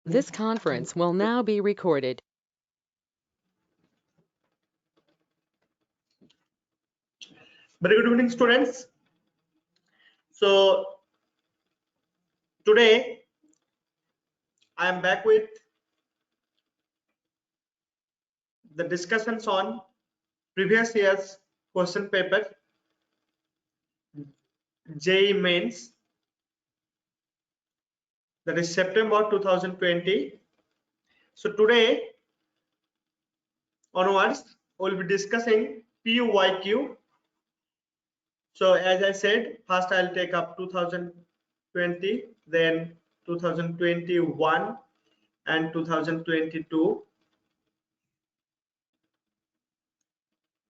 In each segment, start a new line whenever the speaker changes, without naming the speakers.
This conference will now be recorded.
Very good evening, students. So today I am back with the discussions on previous year's question paper JEE Mains, that is September 2020. So today onwards we'll be discussing PUYQ. So as I said, first I'll take up 2020, then 2021 and 2022,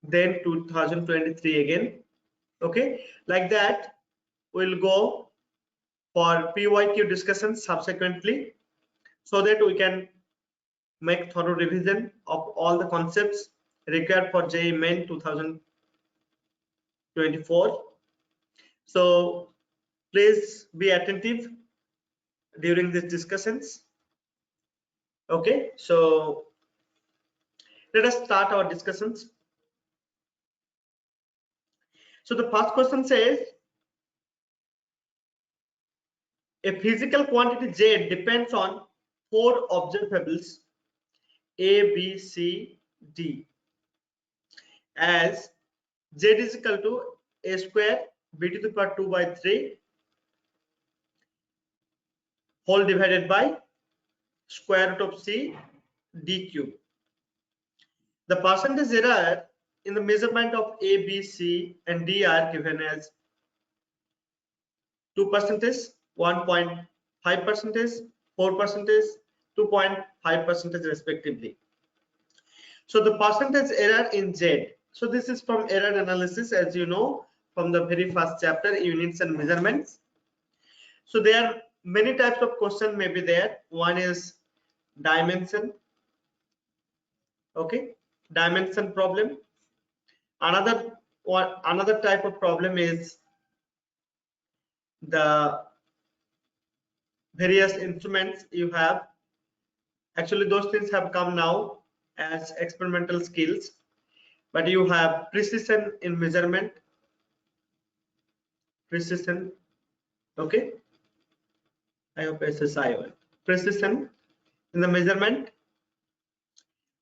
then 2023 again. Okay, like that we'll go for PYQ discussions subsequently, so that we can make thorough revision of all the concepts required for JEE Main 2024. So please be attentive during these discussions. Okay, so let us start our discussions. So the first question says, a physical quantity Z depends on 4 observables A, B, C, D, as Z is equal to A square B to the power 2 by 3 whole divided by square root of C D cube. The percentage error in the measurement of A, B, C and D are given as 2%, 1.5%, 4%, 2.5% respectively. So the percentage error in Z. So this is from error analysis, as you know, from the very first chapter, units and measurements. So there are many types of question may be there. One is dimension. Okay, dimension problem. Another type of problem is the various instruments you have. Actually those things have come now as experimental skills, but you have precision in measurement, precision. Okay, I hope SSI precision in the measurement,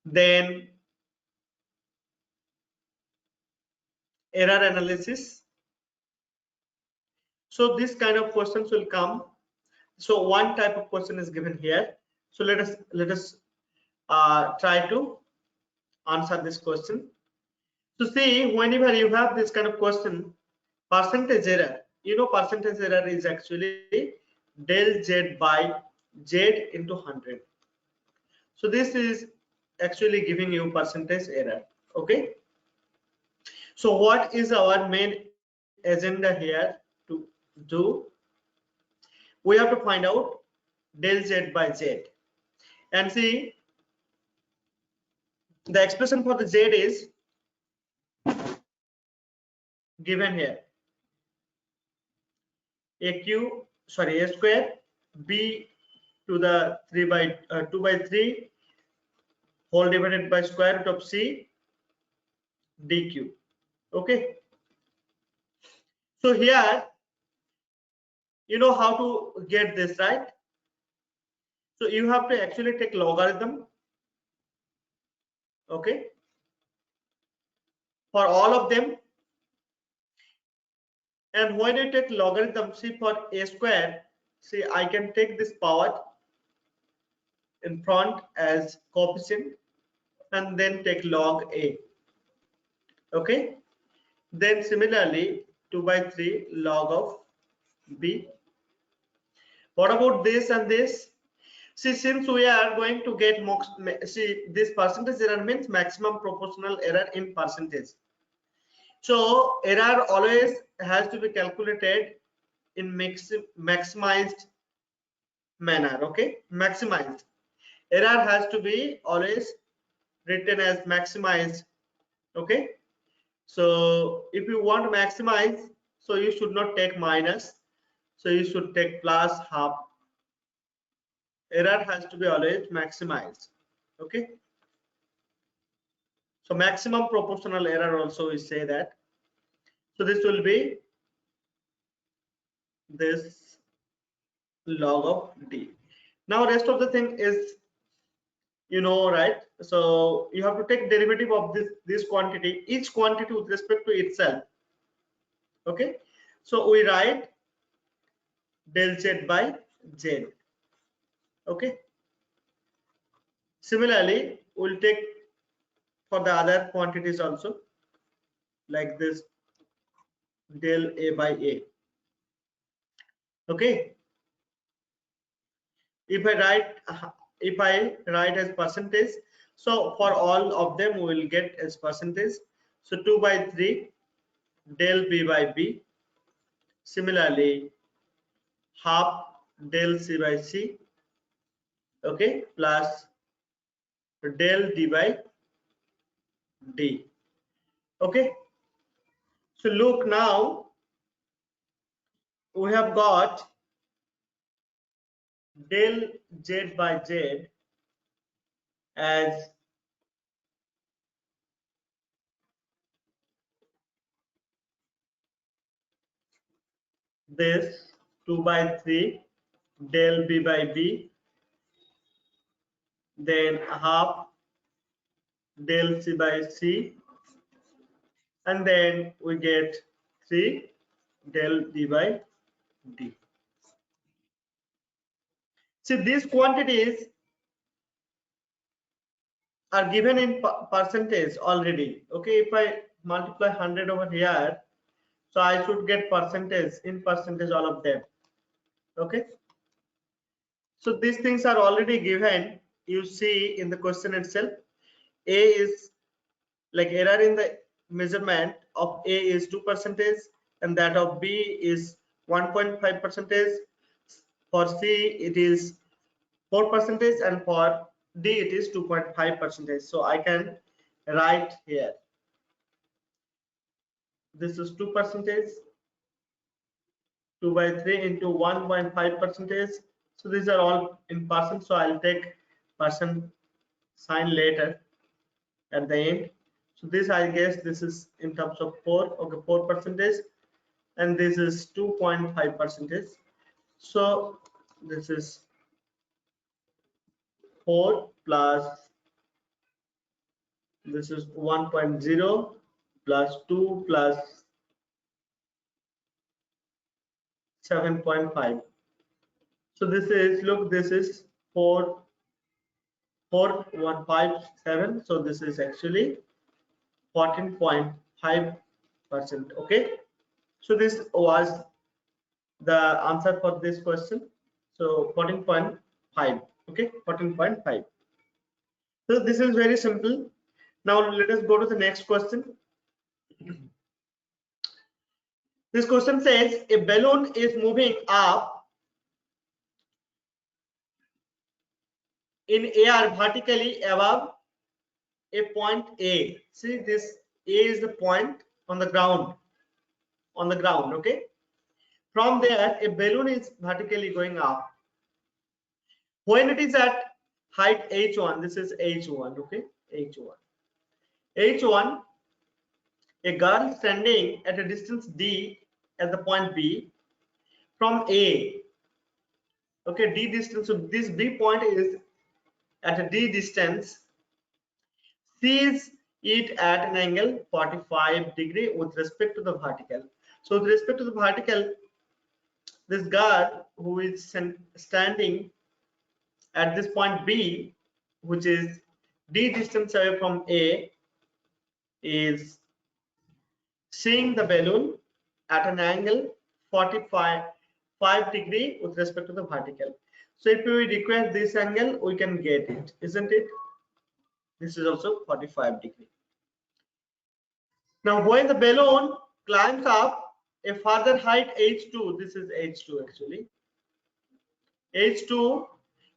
then error analysis. So this kind of questions will come. So one type of question is given here. So let us try to answer this question. So see, whenever you have this kind of question, percentage error, you know, percentage error is actually del Z by Z into 100. So this is actually giving you percentage error. Okay. So what is our main agenda here to do? We have to find out del Z by Z, and see the expression for the Z is given here. A square B to the 2 by 3 whole divided by square root of C D cube. Okay. So here you know how to get this, right? So you have to actually take logarithm. Okay, for all of them, and when you take logarithm, see for A square, see I can take this power in front as coefficient and then take log A. Okay, then similarly 2 by 3 log of B. What about this and this? See, since we are going to get see, this percentage error means maximum proportional error in percentage. So error always has to be calculated in maximized manner. Okay, maximized. Error has to be always written as maximized. Okay, so if you want to maximize, so you should not take minus, so you should take plus half error has to be always maximized. Okay, so maximum proportional error also we say that. So this will be this log of d. Now rest of the thing is, you know, right? So you have to take derivative of this quantity, each quantity with respect to itself. Okay, so we write del z by z. Okay, similarly we'll take for the other quantities also, like this del a by a. Okay, if I write as percentage, so for all of them we will get as percentage. So 2 by 3 del b by b. Similarly half del c by c. Okay, plus del d by d. Okay, so look, now we have got del z by z as this 2 by 3 del b by b, then half del c by c, and then we get 3 del d by d. See, these quantities are given in percentage already. Okay, if I multiply 100 over here, so I should get percentage, in percentage, all of them. Okay, so these things are already given. You see in the question itself, a is like error in the measurement of a is 2%, and that of b is 1.5%. For c it is 4%, and for d it is 2.5%. So I can write here, this is 2%, 2 by 3 into 1.5%. So these are all in percent, so I'll take percent sign later at the end. So this, I guess this is in terms of 4. Okay, 4%, and this is 2.5%. So this is 4 plus this is 1.0 plus 2 plus 7.5. So this is, look, this is 44157. So this is actually 14.5%. Okay, so this was the answer for this question. So 14.5. Okay, 14.5. So this is very simple. Now let us go to the next question. This question says a balloon is moving up in air vertically above a point A. See, this A is the point on the ground. Okay. From there, a balloon is vertically going up. When it is at height h1, this is h1. Okay, h1, a girl standing at a distance d at the point B from A. Okay, d distance. So this B point is at a d distance, sees it at an angle 45 degree with respect to the vertical. So with respect to the vertical, this girl who is standing at this point B, which is d distance away from A, is seeing the balloon at an angle 45 degree with respect to the vertical. So if we require this angle, we can get it, isn't it? This is also 45 degree. Now when the balloon climbs up a further height h2, this is h2 actually, h2,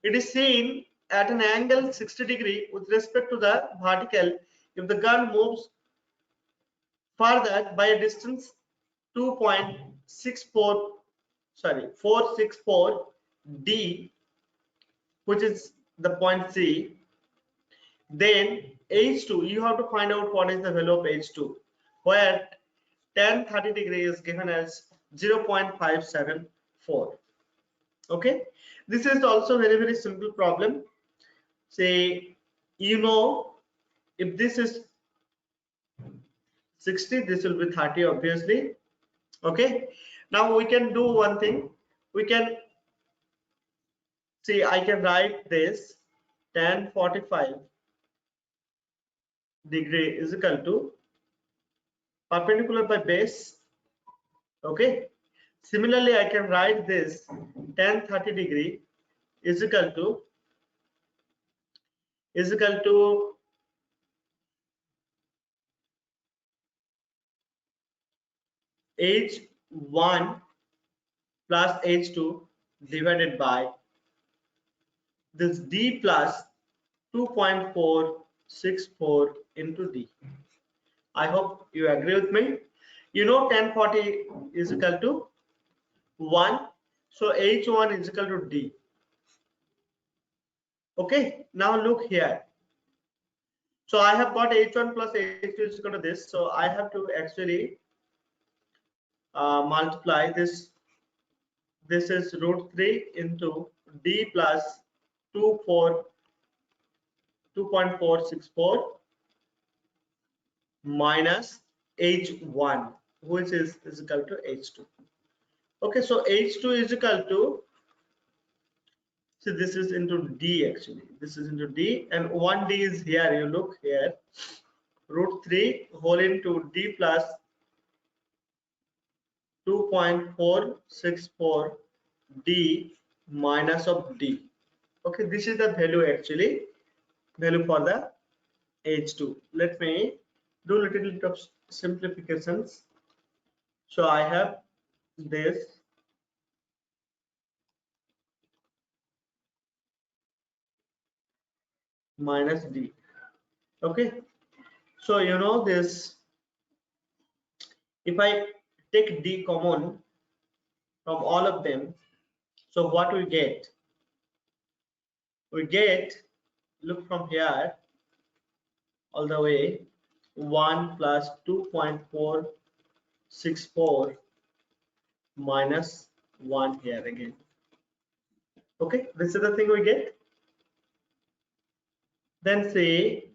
it is seen at an angle 60 degree with respect to the vertical if the gun moves further by a distance 2.64 464 d which is the point C. Then H2, you have to find out what is the value of H2, where tan 30 degree is given as 0.574. Okay, this is also very simple problem. Say, you know, if this is 60, this will be 30, obviously. Okay, now we can do one thing. We can see, I can write this tan 45 degree is equal to perpendicular by base. Okay, similarly I can write this tan 30 degree is equal to h1 plus h2 divided by this d plus 2.464 into d. I hope you agree with me. You know tan 40 is equal to 1, so h1 is equal to d. Okay, now look here. So I have got h1 plus h2 is equal to this, so I have to actually multiply this. This is root 3 into d plus 2.464 minus h1, which is equal to h2. Okay, so h2 is equal to, so this is into d, actually this is into d, and 1d is here. You look here, root 3 whole into d plus 2.464 d minus of d. Okay, this is the value, actually value for the h2. Let me do a little bit of simplifications. So I have this minus d. Okay, so you know this, if I take d common from all of them, so what we get, look from here all the way, 1 plus 2.464 minus 1 here again. Okay, this is the thing we get. Then say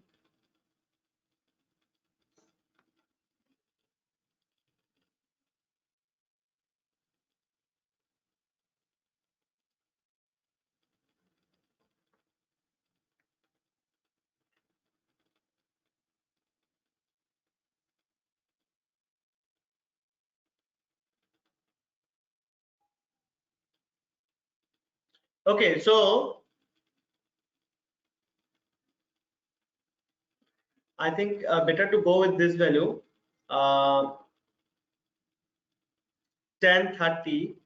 okay, so I think better to go with this value, uh, 10 30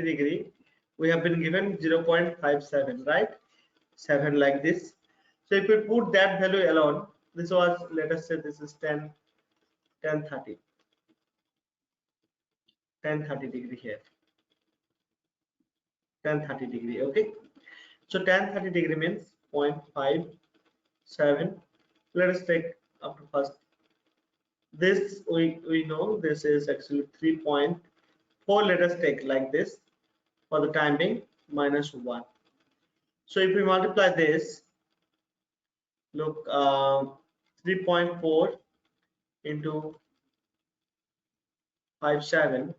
degree. We have been given 0.57, right? 7 like this. So if we put that value alone, this was, let us say this is 10 30 degree here, 10 30 degree. Okay, so 10 30 degree means 0.57. Let us take up to first this, we know this is actually 3.4. Let us take like this for the time being, minus 1. So if we multiply this, look, 3.4 into 57.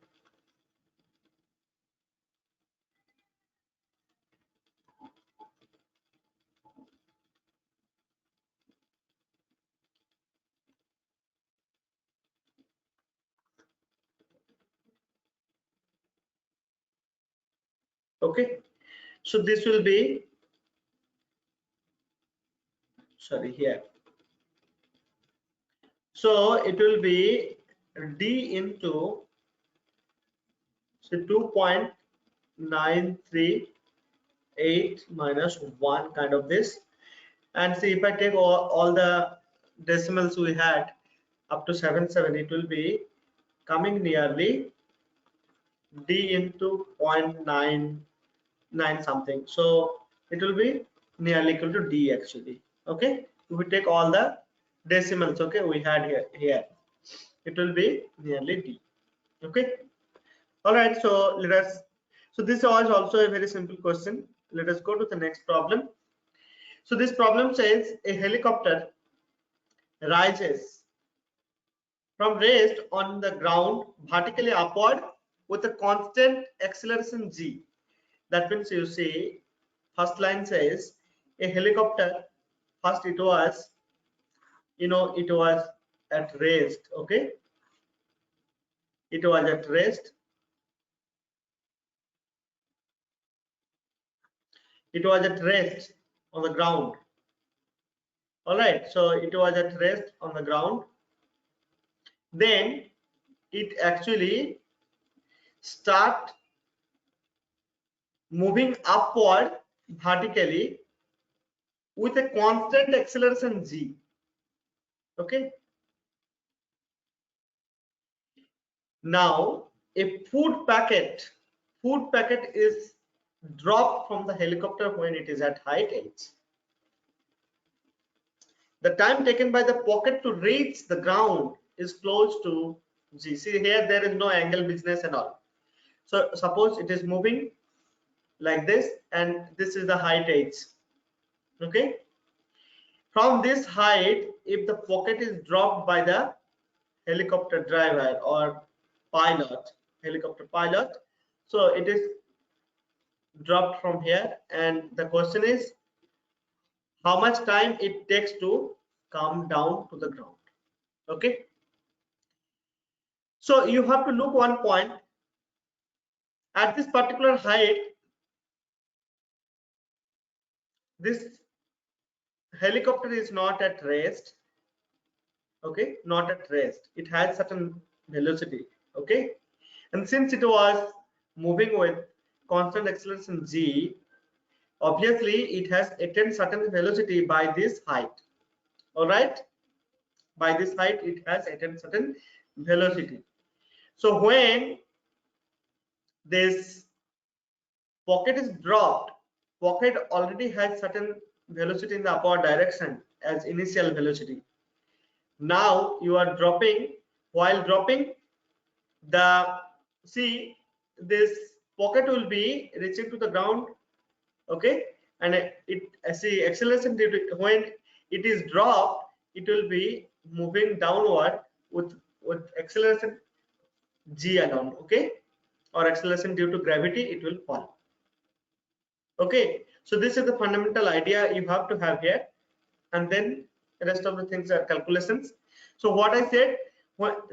Okay, so this will be, sorry, here, so it will be d into, so 2.938 minus 1, kind of this. And see, if I take all the decimals we had up to 77, it will be coming nearly d into 0.99 something. So it will be nearly equal to D actually. Okay, if we take all the decimals, okay, we had here, it will be nearly D. Okay, all right. So let us. So this was also a very simple question. Let us go to the next problem. So this problem says a helicopter rises from rest on the ground vertically upward with a constant acceleration g. That means you see, first line says a helicopter. First it was, it was at rest. Okay, it was at rest. It was at rest on the ground. All right. So it was at rest on the ground. Then it actually start moving upward vertically with a constant acceleration g. Okay, now a food packet is dropped from the helicopter when it is at height h. The time taken by the pocket to reach the ground is close to g. See here, there is no angle business and all. So suppose it is moving like this, and this is the height h. Okay, from this height, if the pocket is dropped by the helicopter driver or pilot, helicopter pilot, so it is dropped from here, and the question is how much time it takes to come down to the ground. Okay, so you have to look one point. At this particular height, this helicopter is not at rest. Okay, not at rest, it has certain velocity. Okay, and since it was moving with constant acceleration g, obviously it has attained certain velocity by this height. All right, by this height it has attained certain velocity. So when this pocket is dropped, pocket already has certain velocity in the upward direction as initial velocity. Now you are dropping. While dropping, the see, this pocket will be reaching to the ground. Okay, and it see acceleration when it is dropped, it will be moving downward with acceleration g alone. Okay, or acceleration due to gravity, it will fall. Okay, so this is the fundamental idea you have to have here, and then the rest of the things are calculations. So what I said,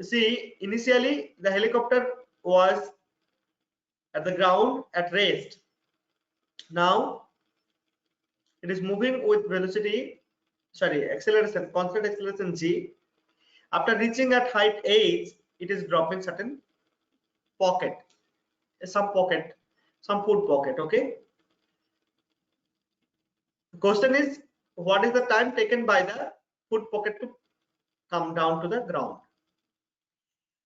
see, initially the helicopter was at the ground at rest. Now it is moving with velocity, sorry, acceleration, constant acceleration g. After reaching at height h, it is dropping certain pocket, some pocket, some food pocket. Okay, the question is, what is the time taken by the food pocket to come down to the ground?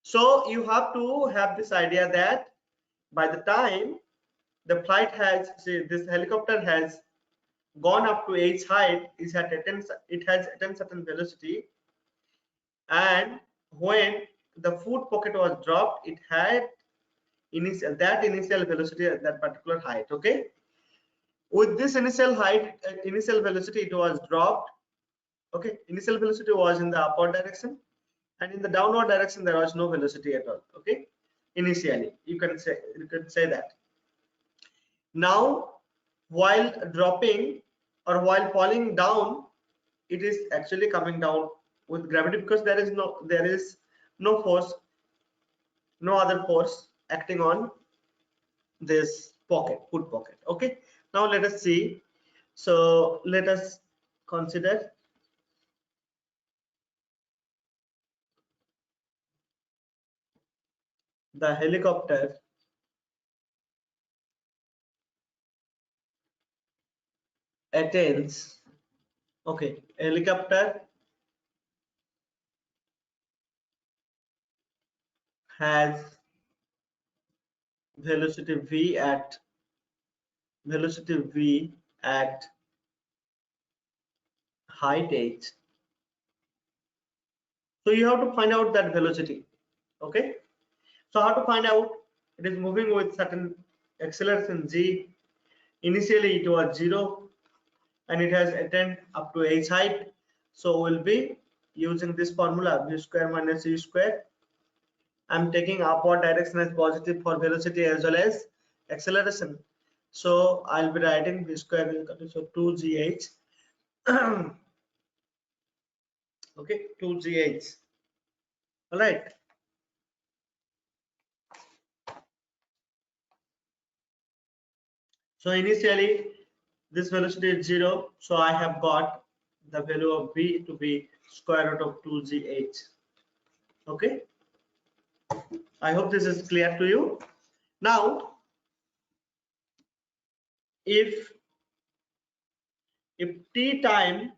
So you have to have this idea that by the time the flight has, say, this helicopter has gone up to h height, it has attained certain velocity, and when the food pocket was dropped, it had initial velocity at that particular height. Okay, with this initial height, initial velocity, it was dropped. Okay, initial velocity was in the upward direction, and in the downward direction there was no velocity at all. Okay, initially you can say that. Now while dropping or while falling down, it is actually coming down with gravity, because there is no force, no other force acting on this food pocket. Okay, now let us see. So let us consider the helicopter attains. Okay, helicopter has velocity v at height h. So you have to find out that velocity. Okay. So how to find out? It is moving with certain acceleration g. Initially it was 0 and it has attained up to h height. So we'll be using this formula v square minus u square. I'm taking upward direction as positive for velocity as well as acceleration. So I'll be writing v square is equal to so 2gh. Okay, 2gh. All right. So initially this velocity is 0. So I have got the value of v to be square root of 2gh. Okay. I hope this is clear to you. Now, if t time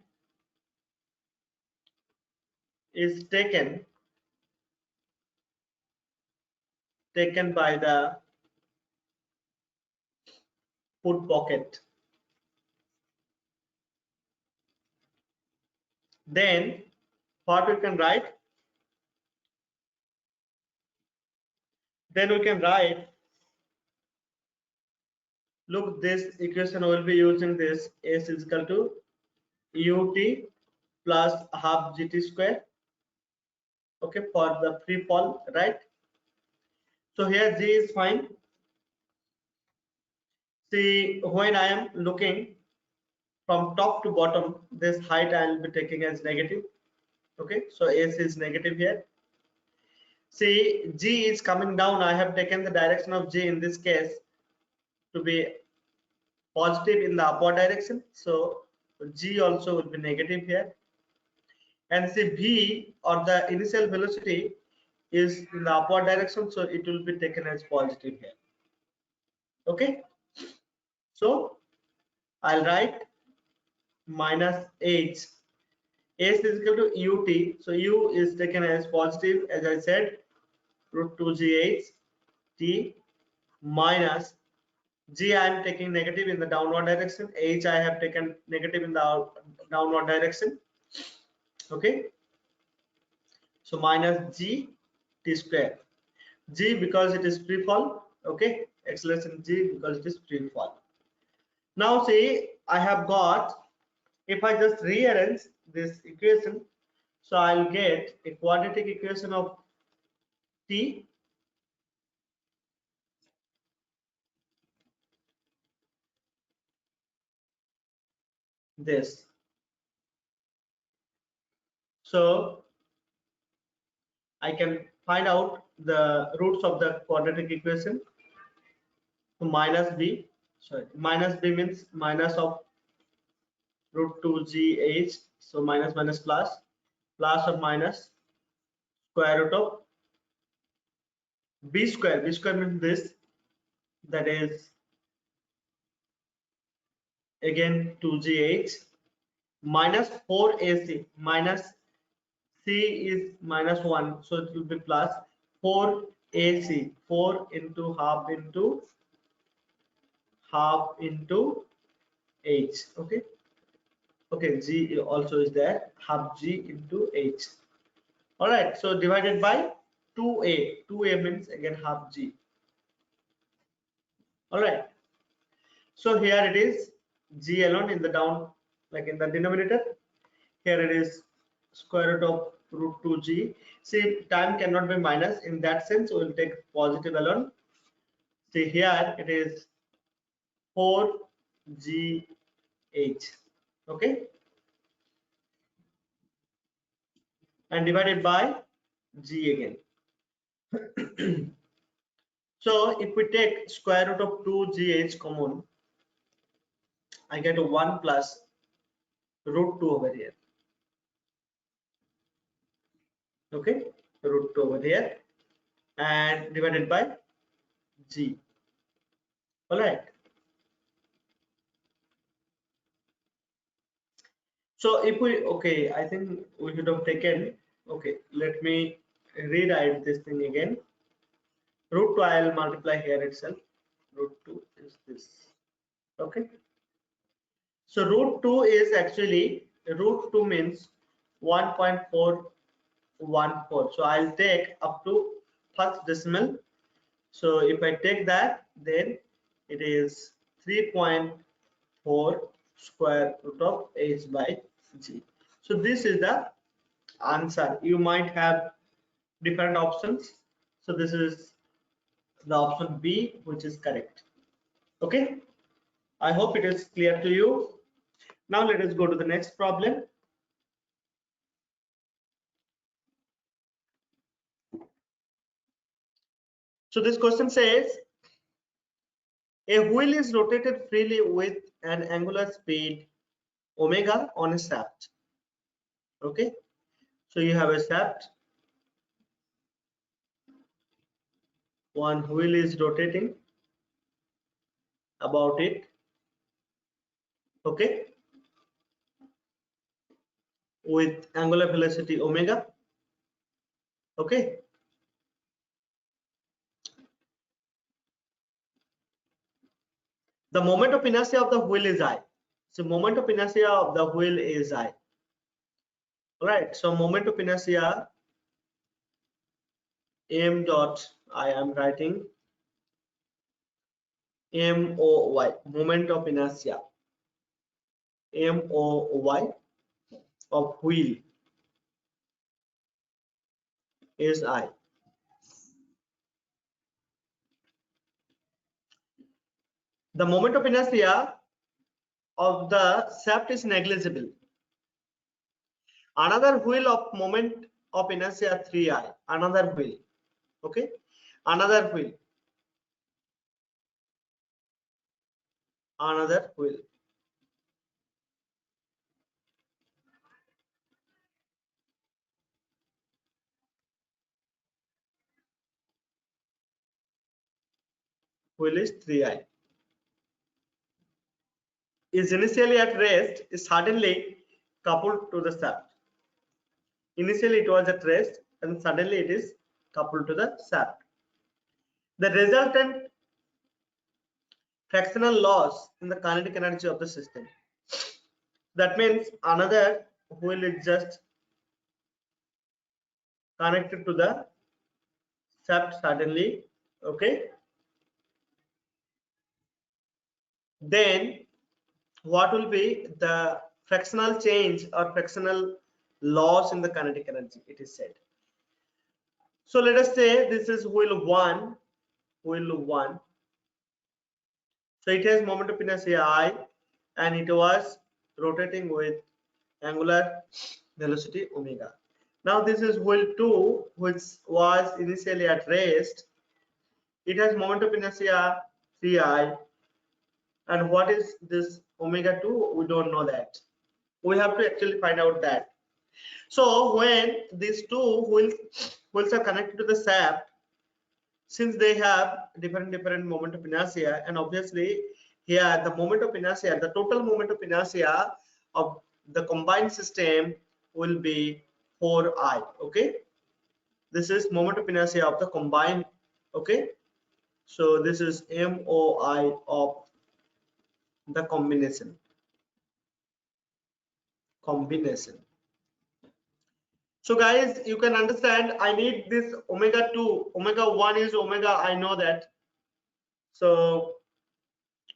is taken by the foot pocket, then what we can write? Then we can write, look, this equation will be using this s is equal to ut plus half gt square. Okay, for the free fall, right? So here g is fine. See, when I am looking from top to bottom, this height I will be taking as negative. Okay, so s is negative here. See, g is coming down. I have taken the direction of g in this case to be positive in the upward direction. So g also will be negative here. And see, v or the initial velocity is in the upward direction, so it will be taken as positive here. Okay, so I'll write minus h. S is equal to ut, so u is taken as positive, as I said, root 2gh t minus g I am taking negative in the downward direction, h I have taken negative in the downward direction. Okay, so minus g t square. G because it is free fall. Okay, acceleration g because it is free fall. Now see, I have got, if I just rearrange this equation, so I'll get a quadratic equation of t this. So I can find out the roots of the quadratic equation. So minus b, sorry, minus b means minus of root 2gh, so minus minus plus, plus or minus square root of b square. B square means this, that is again 2gh minus 4ac, minus c is minus 1, so it will be plus 4ac, 4 into half into h. Okay, okay, g also is there, half g into h. All right, so divided by 2a. 2a means again half g. All right, so here it is g alone in the down, like in the denominator. Here it is square root of root 2g. See, time cannot be minus, in that sense we will take positive alone. See, here it is 4gh. Okay, and divided by g again. So if we take square root of 2gh common, I get a 1 plus root 2 over here. Okay, root 2 over here, and divided by g. All right, so if we, okay, I think we should have taken, okay, let me rewrite this thing again. Root 2 I'll multiply here itself. Root 2 is this. Okay, So root 2 is actually, root 2 means 1.414. So I'll take up to first decimal. So if I take that, then it is 3.4 square root of h by g. So this is the answer. You might have different options. So this is the option B, which is correct. Okay. I hope it is clear to you. Now let us go to the next problem. So this question says, a wheel is rotated freely with an angular speed omega on a shaft. Okay. So you have a shaft. One wheel is rotating about it. Okay. With angular velocity omega. Okay. The moment of inertia of the wheel is I. So moment of inertia of the wheel is I. Alright. So moment of inertia m dot, I am writing MOY, moment of inertia, MOY of wheel is I. The moment of inertia of the shaft is negligible. Another wheel of moment of inertia 3I, another wheel. Okay, another wheel, another wheel. Wheel is 3I. Is initially at rest, is suddenly coupled to the shaft. Initially it was at rest and suddenly it is coupled to the shaft. The resultant fractional loss in the kinetic energy of the system. That means another wheel is just connected to the shaft suddenly. Okay. Then what will be the fractional change or fractional loss in the kinetic energy? It is said. So let us say this is wheel 1, wheel 1. So it has moment of inertia I and it was rotating with angular velocity omega. Now this is wheel 2, which was initially at rest. It has moment of inertia 3I. And what is this omega 2? We don't know that. We have to actually find out that. So when these two wheels are connected to the shaft, since they have different moment of inertia, and obviously here the moment of inertia, the total moment of inertia of the combined system will be 4I. Okay, this is moment of inertia of the combined. Okay, so this is MOI of the combination. So guys, you can understand I need this omega 2, omega 1 is omega, I know that. So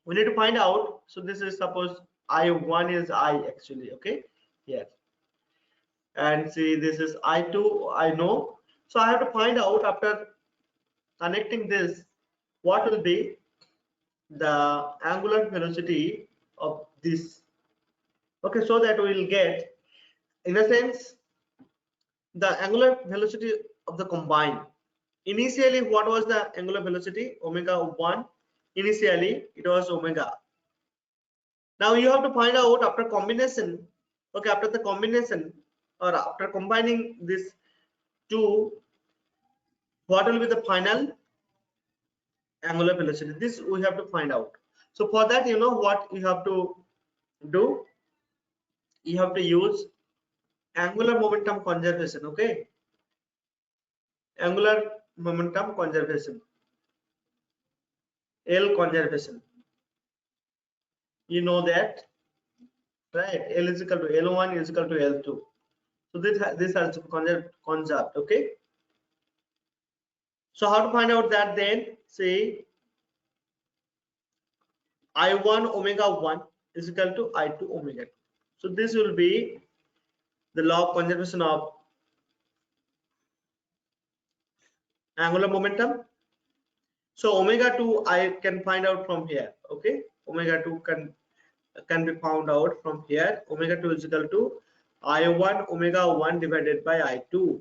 we need to find out. So this is, suppose I1 is I actually. Okay, here, and see this is I2, I know. So I have to find out after connecting this what will be the angular velocity of this. Okay, so that we will get, in a sense, the angular velocity of the combined. Initially, what was the angular velocity? Omega 1. Initially, it was omega. Now you have to find out after combination. Okay, after the combination or after combining this two, what will be the final angular velocity? This we have to find out. So for that, you know what you have to do? You have to use angular momentum conservation. Okay, angular momentum conservation, L conservation. You know that right? L is equal to L1 is equal to L2. So this has concept, okay? So how to find out that then? Say I1 omega 1 is equal to I2 omega 2. So this will be the law of conservation of angular momentum. So omega 2 I can find out from here, okay? Omega 2 can be found out from here. Omega 2 is equal to I1 omega 1 divided by I2,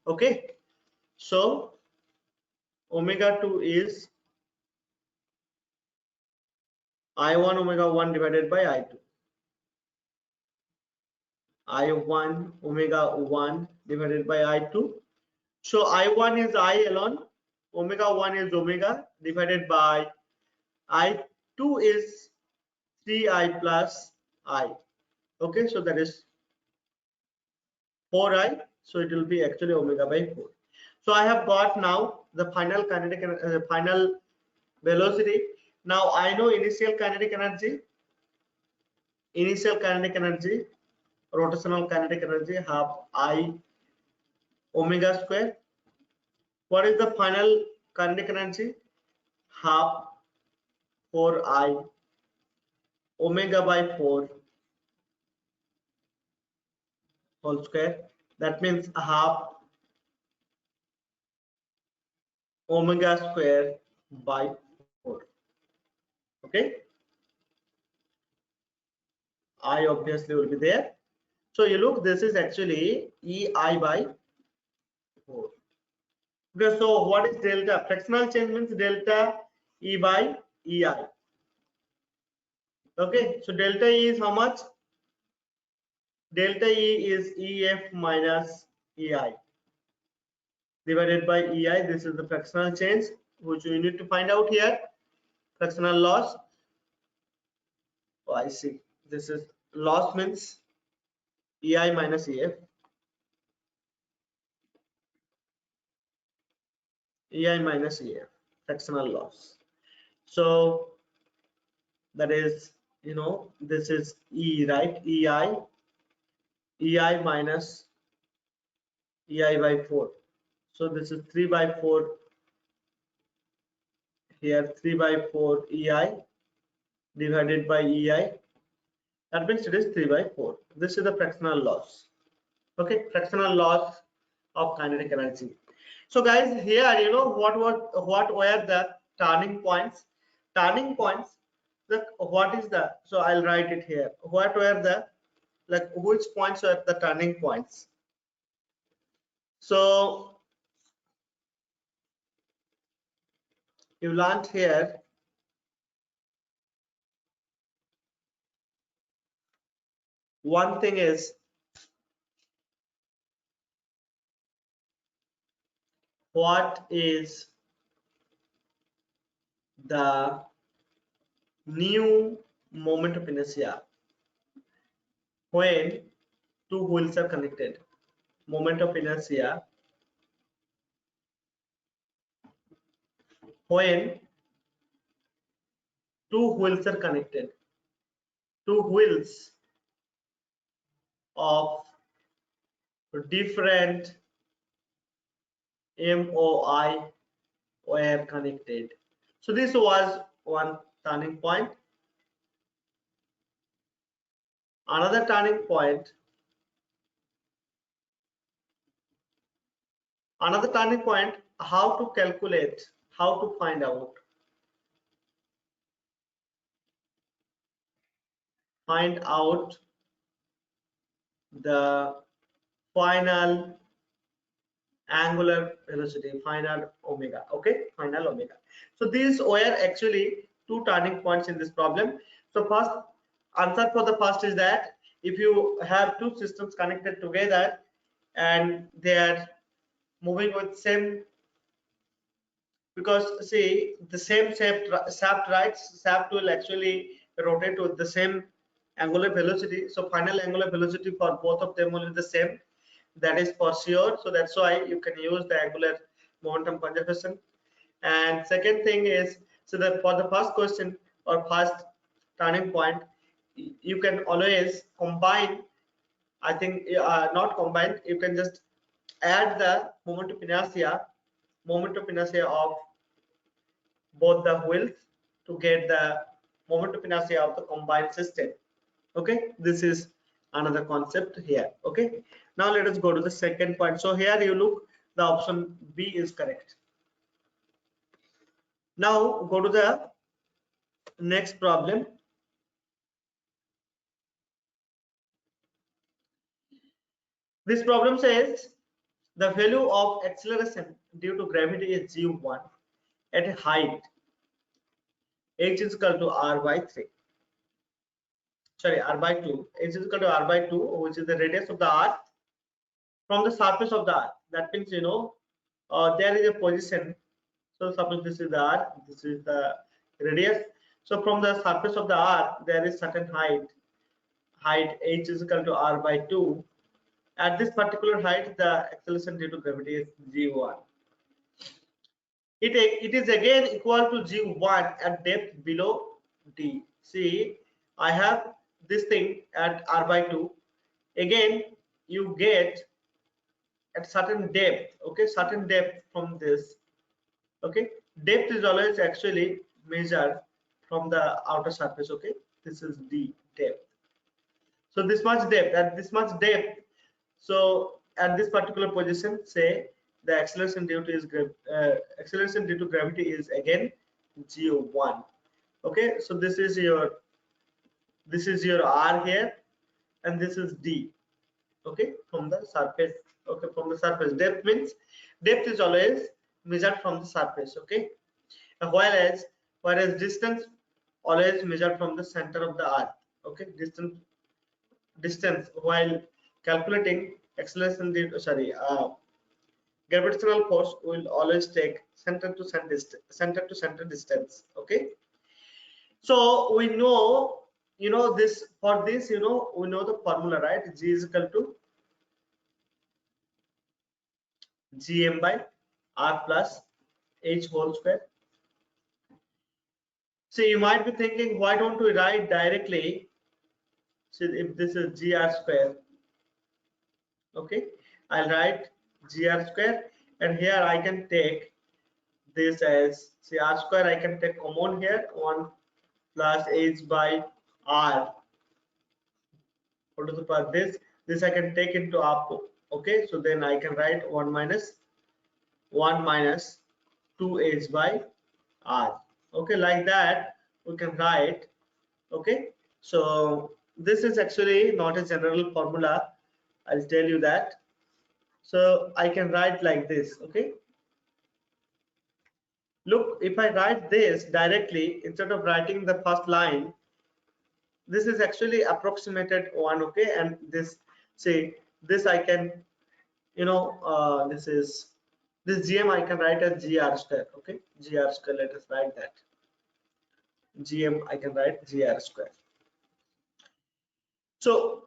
okay? So omega 2 is I1 omega 1 divided by I2. I1 omega 1 divided by I2. So I1 is I alone, omega 1 is omega divided by I2 is 3I plus I. Okay, so that is 4I. So it will be actually omega by 4. So I have got now the final kinetic final velocity. Now I know initial kinetic energy, rotational kinetic energy half I omega square. What is the final kinetic energy? Half 4I omega by 4 whole square. That means half omega square by 4. Okay, I obviously will be there. So you look, this is actually EI by 4. Okay, so what is delta? Fractional change means delta E by EI. Okay, so delta E is how much? Delta E is EF minus EI divided by EI. This is the fractional change which we need to find out here. Fractional loss. Oh, I see. This is loss means EI minus EF. EI minus EF, fractional loss. So that is, this is E, right? EI minus EI by 4. So this is 3 by 4 here, 3 by 4 EI divided by EI. That means it is 3 by 4. This is the fractional loss. Okay, fractional loss of kinetic energy. So guys, here what were the turning points? Turning points. What is the? So I'll write it here. What were the, like, which points were the turning points? So you learned here one thing is what is the new moment of inertia when two wheels are connected. Moment of inertia when two wheels are connected. Two wheels of different MOI were connected. So this was one turning point. Another turning point. How to calculate, how to find out the final angular velocity, final omega. Okay, final omega. So these were actually two turning points in this problem. So first answer for the first is that if you have two systems connected together and they are moving with same, because see the same shaft, right? Shaft will actually rotate with the same angular velocity. So final angular velocity for both of them will be the same. That is for sure. So that's why you can use the angular momentum conservation. And second thing is, so that for the first question or first turning point, you can always combine, I think, not combine, you can just add the moment of inertia of both the wheels to get the moment of inertia of the combined system. Okay, this is another concept here. Okay, now let us go to the second point. So here you look, the option B is correct. Now go to the next problem. This problem says the value of acceleration due to gravity is g1 at a height h is equal to r by 3. Sorry, r by 2. H is equal to r by 2, which is the radius of the earth from the surface of the earth. That means, there is a position. So suppose this is the earth, this is the radius. So from the surface of the earth, there is certain height h is equal to r by 2. At this particular height, the acceleration due to gravity is g1. It is again equal to g1 at depth below d. See, I have this thing at r by 2. Again, you get at certain depth. Okay, certain depth from this. Okay, depth is always actually measured from the outer surface. Okay, this is d depth. So this much depth, at this much depth, so at this particular position, say the acceleration due to gravity is again g1. Okay, so this is your r here, and this is d. Okay, from the surface. Okay, from the surface, depth means depth is always measured from the surface. Okay, whereas distance always measured from the center of the earth. Okay, distance while calculating acceleration due, gravitational force will always take center to center distance. Okay, so we know, this, for this, we know the formula, right? G is equal to gm by r plus h whole square. So you might be thinking, why don't we write directly? So if this is gr square, okay, I'll write gr square, and here I can take this as, see, r square I can take common here, 1 plus h by r whole to the power this I can take into up. Okay, so then I can write 1 minus 2h by r. Okay, like that we can write. Okay, so this is actually not a general formula, I'll tell you that. So I can write like this. Okay, look, if I write this directly instead of writing the first line, this is actually approximated one. Okay, and this, say, this I can, this gm I can write as gr square. Okay, gr square, let us write that. Gm I can write gr square. So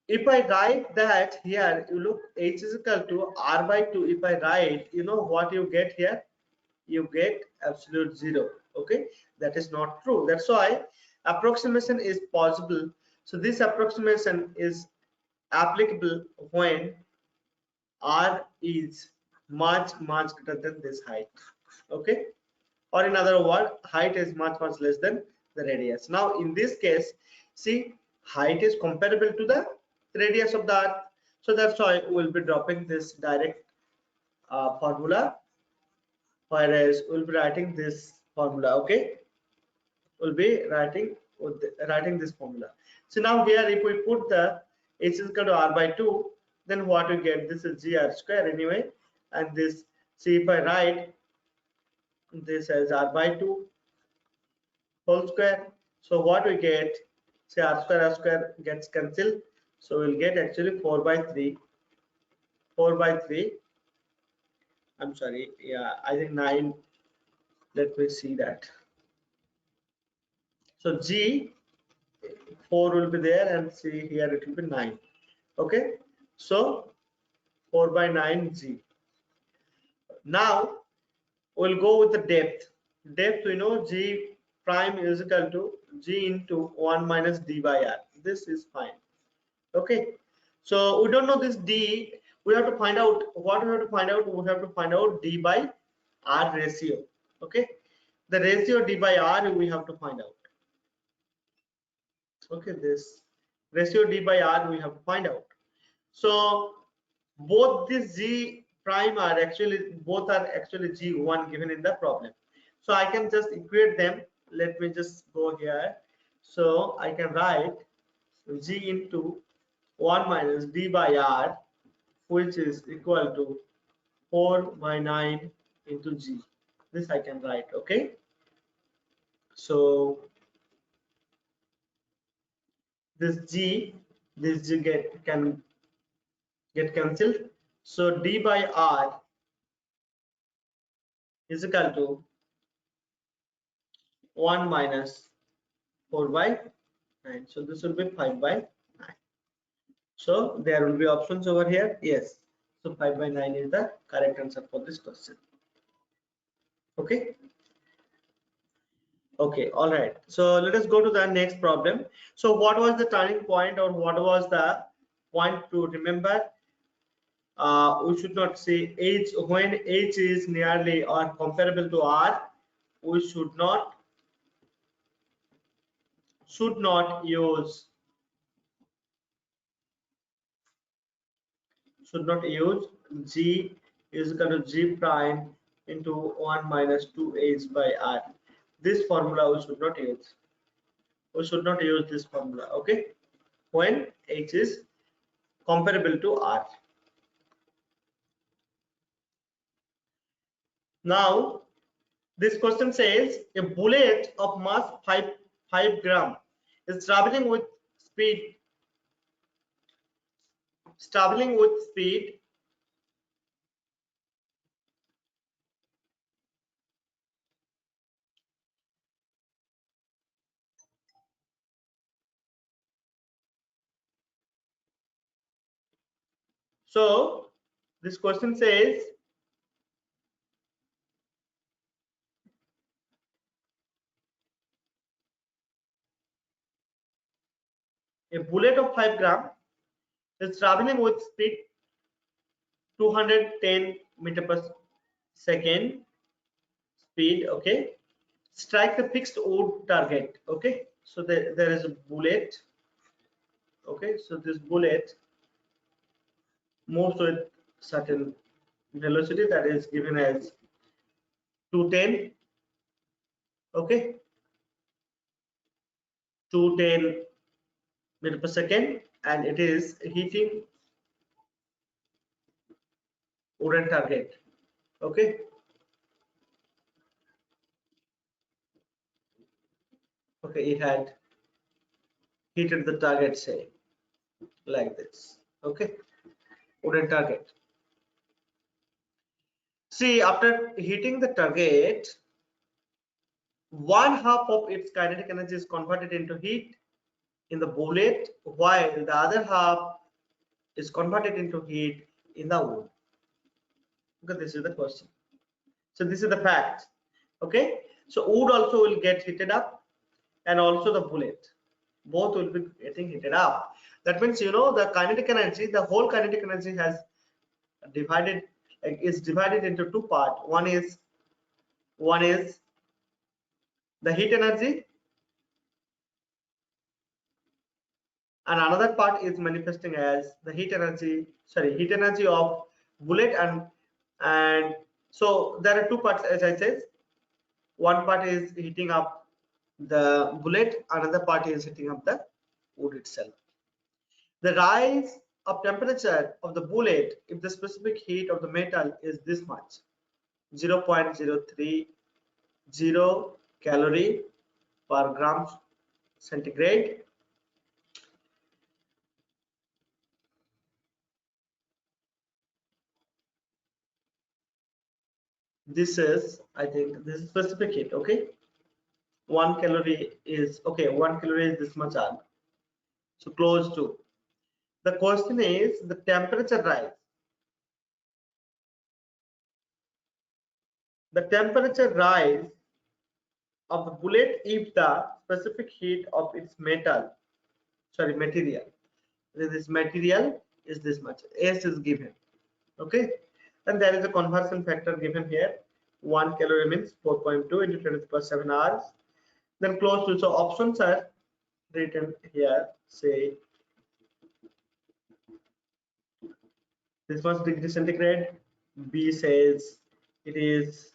if I write that here, you look, h is equal to r by 2. If I write, what you get here? You get absolute zero. Okay, that is not true. That's why approximation is possible. So this approximation is applicable when r is much greater than this height. Okay, or in other words, height is much less than the radius. Now in this case, see, height is comparable to the radius of the earth, so that's why we'll be dropping this direct formula, whereas we'll be writing this formula. Okay, we'll be writing this formula. So now here, if we put the h is equal to r by 2, then what we get, this is gr square anyway, and this, see, if I write this as r by 2 whole square, so what we get, say, r square gets cancelled, so we'll get actually 4 by 3. I'm sorry, yeah, I think 9. Let me see that. So g 4 will be there, and see here it will be 9. Okay, so 4 by 9 g. Now we'll go with the depth. We know g prime is equal to G into 1 minus D by R. This is fine. Okay. So we don't know this D. We have to find out what we have to find out. We have to find out D by R ratio. Okay. The ratio D by R we have to find out. Okay. This ratio D by R we have to find out. So both this G prime are actually both are actually G1 given in the problem. So I can just equate them. Let me just go here. So I can write G into 1 minus D by R, which is equal to 4 by 9 into G. This I can write. Okay. So this G can get cancelled. So D by R is equal to 1 minus 4 by 9. So this will be 5 by 9. So there will be options over here. Yes. So 5 by 9 is the correct answer for this question. Okay. Okay. All right. So let us go to the next problem. So what was the turning point, or what was the point to remember? We should not say h when h is nearly or comparable to r. We should not use G is equal to G prime into 1 minus 2h by R. This formula we should not use. We should not use this formula, okay? When H is comparable to R. Now, this question says a bullet of mass 5 gram is traveling with speed. So, this question says a bullet of 5 gram is traveling with speed 210 meter per second speed. Okay, strike a fixed wood target. Okay, so there is a bullet. Okay, so this bullet moves with certain velocity that is given as 210. Okay, 210 meter per second, and it is hitting wooden target. Okay, okay, it had hitted the target, say like this. Okay, wooden target. See, after hitting the target, one half of its kinetic energy is converted into heat in the bullet, while the other half is converted into heat in the wood. Okay, this is the question. So this is the fact. Okay, so wood also will get heated up, and also the bullet, both will be getting heated up. That means, you know, the kinetic energy, the whole kinetic energy has divided, is divided into two parts. One is the heat energy, and another part is manifesting as the heat energy of bullet. And so there are two parts, as I said. One part is heating up the bullet, another part is heating up the wood itself. The rise of temperature of the bullet, if the specific heat of the metal is this much, 0.030 calorie per gram centigrade. This is, I think, this is specific heat. Okay, 1 calorie is, okay, 1 calorie is this much R. So close to. The question is the temperature rise. The temperature rise of the bullet if the specific heat of its material, this material is this much, S is given. Okay, and there is a conversion factor given here. 1 calorie means 4.2 into 10 to the power 7 hours. Then close to, so options are written here. Say this was degree centigrade. B says it is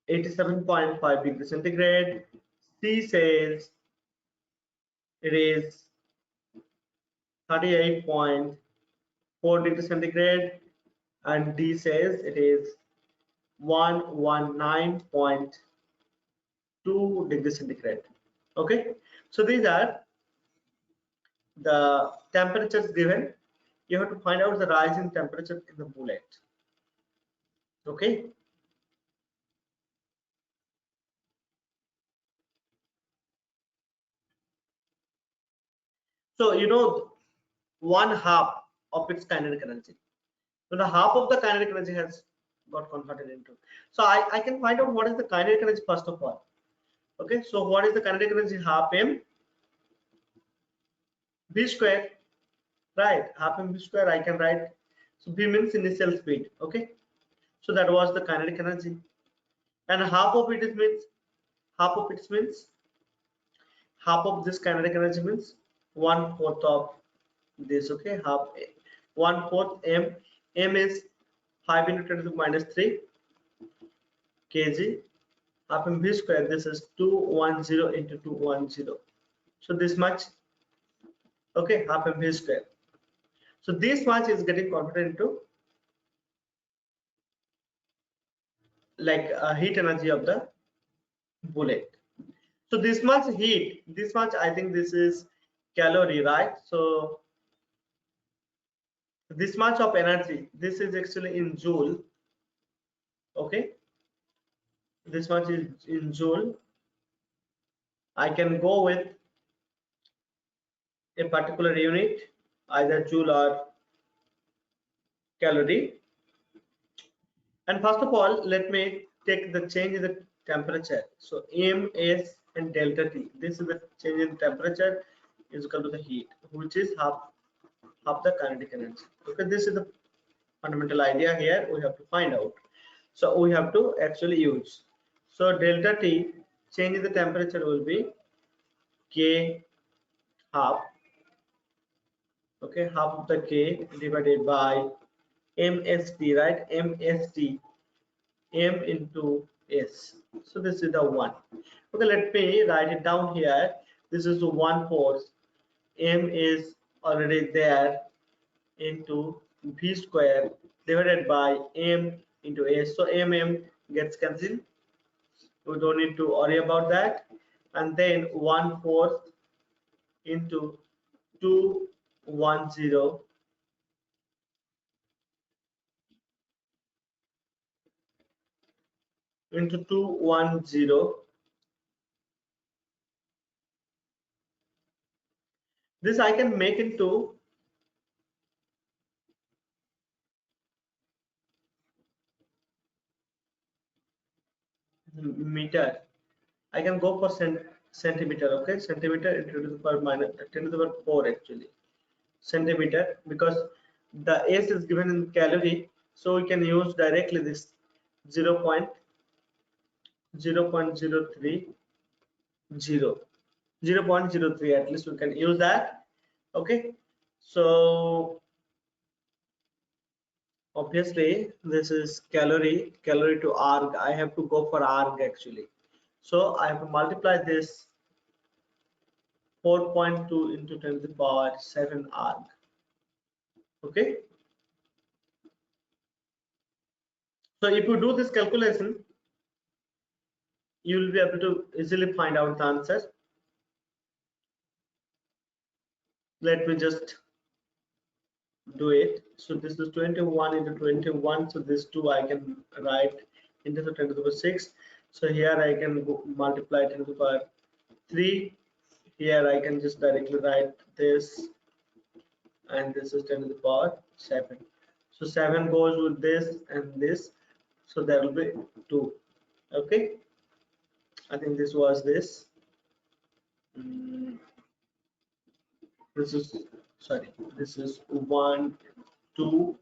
87.5 degrees centigrade. C says it is 38.4 degrees centigrade, and D says it is 119.2 degrees centigrade. Okay, so these are the temperatures given. You have to find out the rise in temperature in the bullet. Okay, so you know one half of its kinetic energy. So the half of the kinetic energy has got converted into. So I can find out what is the kinetic energy first of all. Okay, so what is the kinetic energy? Half m v square, right? Half m v square I can write. So v means initial speed. Okay, so that was the kinetic energy, and half of it is means half of this kinetic energy means 1/4 of this. Okay, half 1/4 m. M is 5 into 10 to the minus 3 kg. Half m v square, this is 210 into 210. So this much. Okay, half m v square. So this much is getting converted into like heat energy of the bullet. So this much heat, this much, I think this is calorie, right? So this much of energy, this is actually in joule. Okay, this much is in joule. I can go with a particular unit, either joule or calorie. And first of all, let me take the change in the temperature. So M, S, and delta T. This is the change in temperature is equal to the heat, which is half the kinetic energy. Okay, this is the fundamental idea here. We have to find out. So we have to actually use. So delta T, change in the temperature will be K half. Okay, half of the K divided by MST, right? MST, M into S. So this is the one. Okay, let me write it down here. This is the 1/4. M is already there into V square divided by M into S. So M gets cancelled. We don't need to worry about that. And then 1/4 into 210 into 210. This I can make into meter. I can go for centimeter. Okay, centimeter into 10 to the power minus 10 to the power 4 actually. Centimeter, because the S is given in calorie, so we can use directly this 0.0.030, 0.03, at least we can use that. Okay, so obviously this is calorie to arg. I have to go for arg actually, so I have to multiply this 4.2 into 10 to the power 7 arg. Okay, so if you do this calculation, you will be able to easily find out the answer. Let me just do it. So this is 21 into 21. So this 2 I can write into the 10 to the power 6. So here I can go multiply 10 to the power 3. Here I can just directly write this, and this is 10 to the power 7. So 7 goes with this and this. So there will be 2. Okay. I think this was this. Mm, this is, sorry, this is 1 2.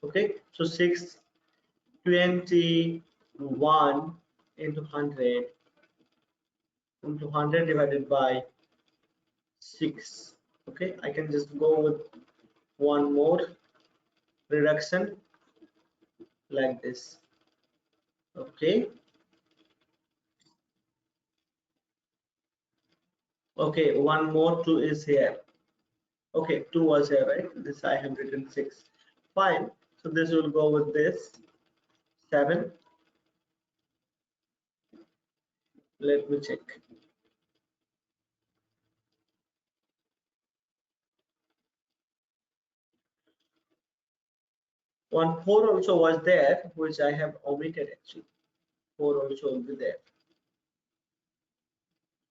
Okay, so 621 into 100 into 100 divided by 6. Okay, I can just go with one more reduction like this. Okay, okay, one more 2 is here. Okay, 2 was here, right? This I have written 6. Fine, so this will go with this 7. Let me check. One 4 also was there, which I have omitted actually. 4 also will be there.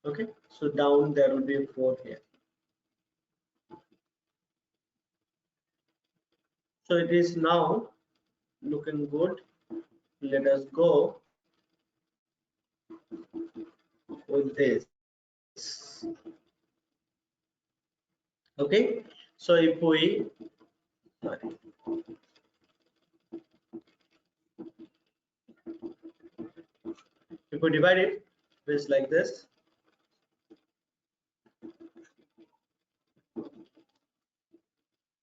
Okay, so down there will be a 4 here. So it is now looking good. Let us go with this. Okay, so if we, sorry, if we divide it, it's like this.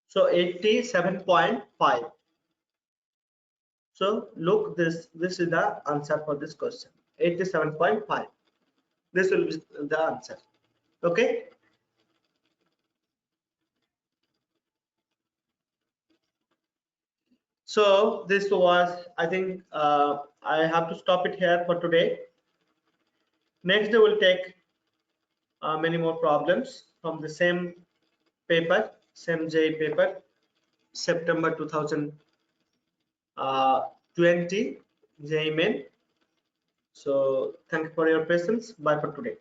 So 87.5. So look, this is the answer for this question. 87.5. This will be the answer. Okay. So this was, I think, I have to stop it here for today. Next day we'll take many more problems from the same paper, same JEE paper, September 2020 JEE Main. So thank you for your patience. Bye for today.